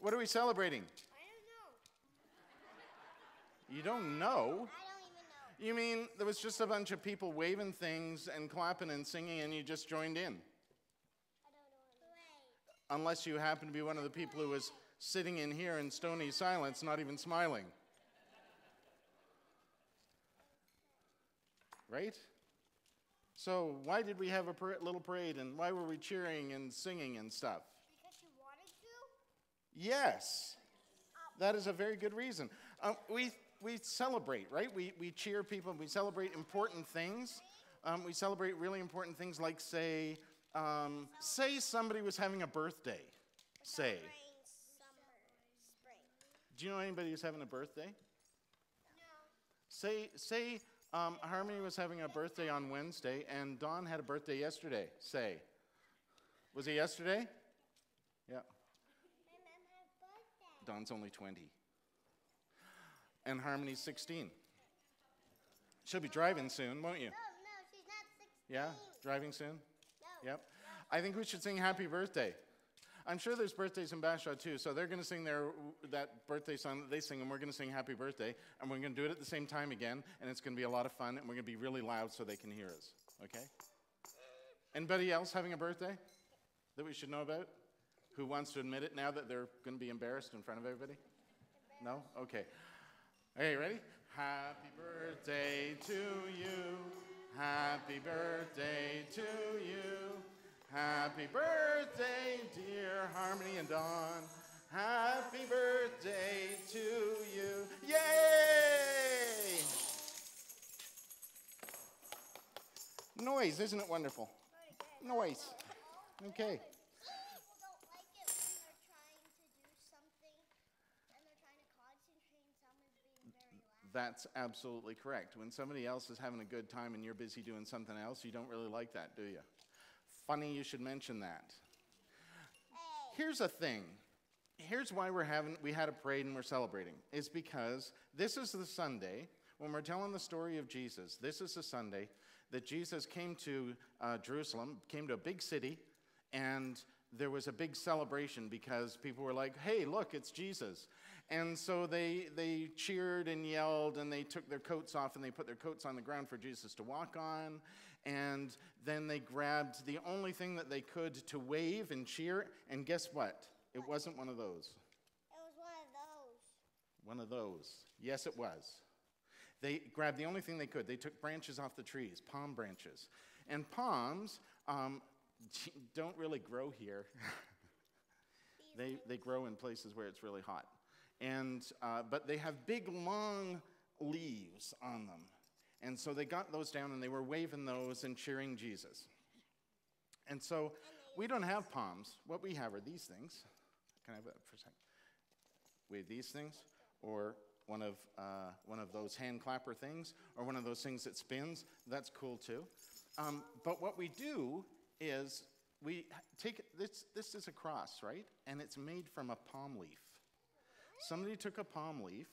What are we celebrating? I don't know. You don't know? I don't even know. You mean there was just a bunch of people waving things and clapping and singing and you just joined in? I don't know. Unless you happen to be one of the people who was sitting in here in stony silence, not even smiling. Right? So why did we have a little parade and why were we cheering and singing and stuff? Because you wanted to? Yes, that is a very good reason. We celebrate, right? We cheer people. We celebrate important things. We celebrate really important things like, say somebody was having a birthday. Say. Summer, spring. Do you know anybody who's having a birthday? No. Say Harmony was having a birthday on Wednesday, and Dawn had a birthday yesterday. Say. Was it yesterday? Yeah. My mom had a birthday. Dawn's only 20. And Harmony's 16. She'll be driving soon, won't you? No, she's not 16. Yeah? Driving soon? No. Yep. I think we should sing happy birthday. I'm sure there's birthdays in Bashaw too, so they're going to sing that birthday song that they sing, and we're going to sing happy birthday, and we're going to do it at the same time again, and it's going to be a lot of fun, and we're going to be really loud so they can hear us, okay? Anybody else having a birthday that we should know about? Who wants to admit it now that they're going to be embarrassed in front of everybody? No? Okay. Okay, ready? Happy birthday to you. Happy birthday to you. Happy birthday, dear Harmony and Dawn. Happy birthday to you. Yay! Noise, isn't it wonderful? Noise. Okay. Some people don't like it when they're trying to do something and they're trying to concentrate and someone's being very loud. That's absolutely correct. When somebody else is having a good time and you're busy doing something else, you don't really like that, do you? Funny you should mention that. Here's a thing. Here's why we had a parade and we're celebrating. Is because this is the Sunday when we're telling the story of Jesus. This is the Sunday that Jesus came to Jerusalem, came to a big city, and there was a big celebration because people were like, hey, look, it's Jesus. And so they cheered and yelled, and they took their coats off, and they put their coats on the ground for Jesus to walk on. And then they grabbed the only thing that they could to wave and cheer, and guess what? It wasn't one of those. It was one of those. One of those. Yes, it was. They grabbed the only thing they could. They took branches off the trees, palm branches. And palms don't really grow here. They grow in places where it's really hot. But they have big, long leaves on them. And so they got those down, and they were waving those and cheering Jesus. And so we don't have palms. What we have are these things. Can I have that for a second? We have these things, or one of those hand clapper things, or one of those things that spins. That's cool too. But what we do is we take this. This is a cross, right? And it's made from a palm leaf. Somebody took a palm leaf.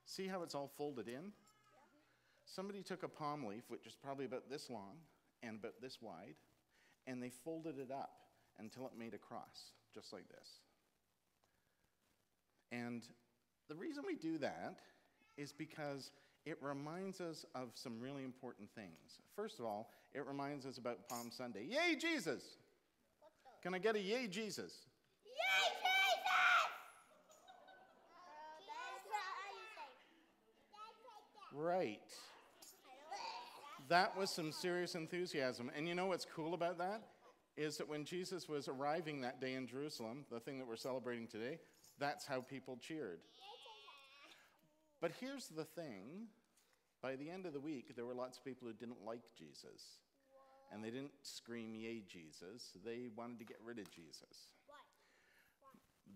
See how it's all folded in? Somebody took a palm leaf, which is probably about this long and about this wide, and they folded it up until it made a cross, just like this. And the reason we do that is because it reminds us of some really important things. First of all, it reminds us about Palm Sunday. Yay, Jesus! Can I get a yay, Jesus? Yay, Jesus! That's not how you say. Right. That was some serious enthusiasm. And you know what's cool about that? Is that when Jesus was arriving that day in Jerusalem, the thing that we're celebrating today, that's how people cheered. But here's the thing. By the end of the week, there were lots of people who didn't like Jesus. And they didn't scream, yay, Jesus. They wanted to get rid of Jesus. Why?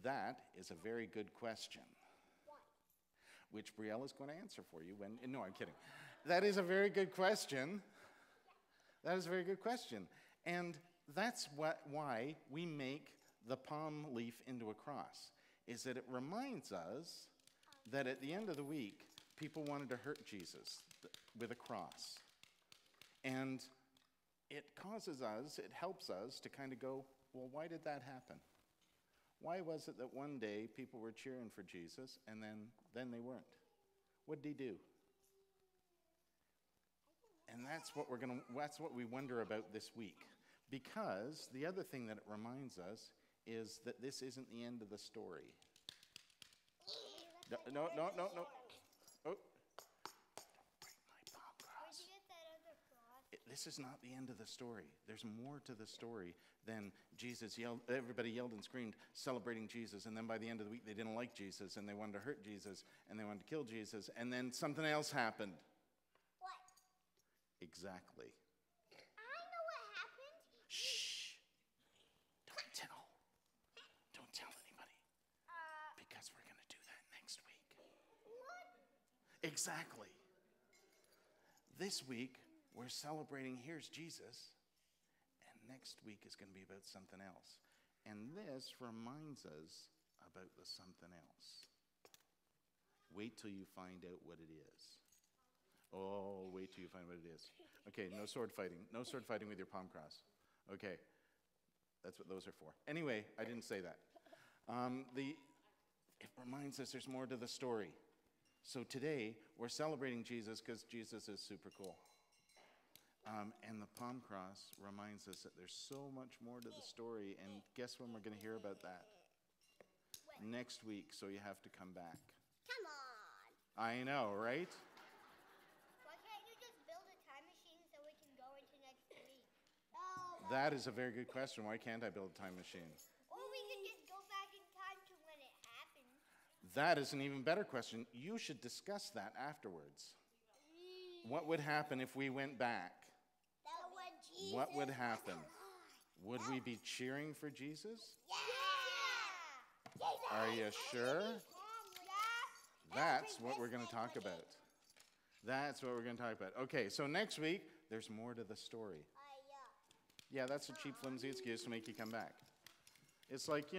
That is a very good question. Why? Which Brielle is going to answer for you when... No, I'm kidding. That is a very good question. That is a very good question. And that's why we make the palm leaf into a cross, is that it reminds us that at the end of the week, people wanted to hurt Jesus with a cross. And it helps us to kind of go, well, why did that happen? Why was it that one day people were cheering for Jesus and then they weren't? What did he do? And that's what we wonder about this week. Because the other thing that it reminds us is that this isn't the end of the story. No. Oh. Don't break my palm cross. Where'd you get that other cross? This is not the end of the story. There's more to the story than Jesus yelled, everybody yelled and screamed, celebrating Jesus. And then by the end of the week, they didn't like Jesus, and they wanted to hurt Jesus, and they wanted to kill Jesus. And then something else happened. What? Exactly. I know what happened. Shh. Don't tell. Don't tell anybody. Because we're going to do that next week. What? Exactly. This week, we're celebrating here's Jesus, and next week is going to be about something else. And this reminds us about the something else. Wait till you find out what it is. Oh, wait till you find what it is. Okay, no sword fighting. No sword fighting with your palm cross. Okay, that's what those are for. Anyway, I didn't say that. It reminds us there's more to the story. So today, we're celebrating Jesus because Jesus is super cool. And the palm cross reminds us that there's so much more to the story. And guess when we're going to hear about that? Next week, so you have to come back. Come on. I know, right? Why can't you just build a time machine so we can go into next week? Oh. That is a very good question. Why can't I build a time machine? Or we could just go back in time to when it happened. That is an even better question. You should discuss that afterwards. What would happen if we went back? What would happen? Would we be cheering for Jesus? Yeah. Are you sure? That's what we're going to talk about. That's what we're going to talk about. Okay, so next week, there's more to the story. Yeah, that's a cheap, flimsy excuse to make you come back. It's like,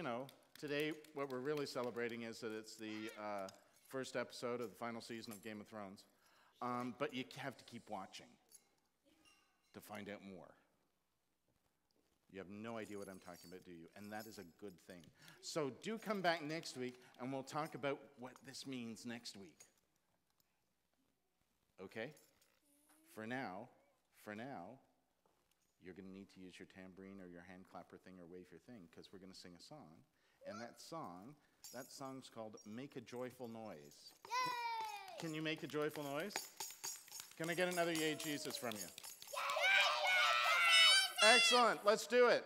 today what we're really celebrating is that it's the first episode of the final season of Game of Thrones. But you have to keep watching to find out more. You have no idea what I'm talking about, do you? And that is a good thing. So do come back next week, and we'll talk about what this means next week. Okay? For now, you're going to need to use your tambourine or your hand clapper thing or wave your thing, because we're going to sing a song. And that song's called Make a Joyful Noise. Yay! Can you make a joyful noise? Can I get another Yay Jesus from you? Yay! Excellent. Let's do it.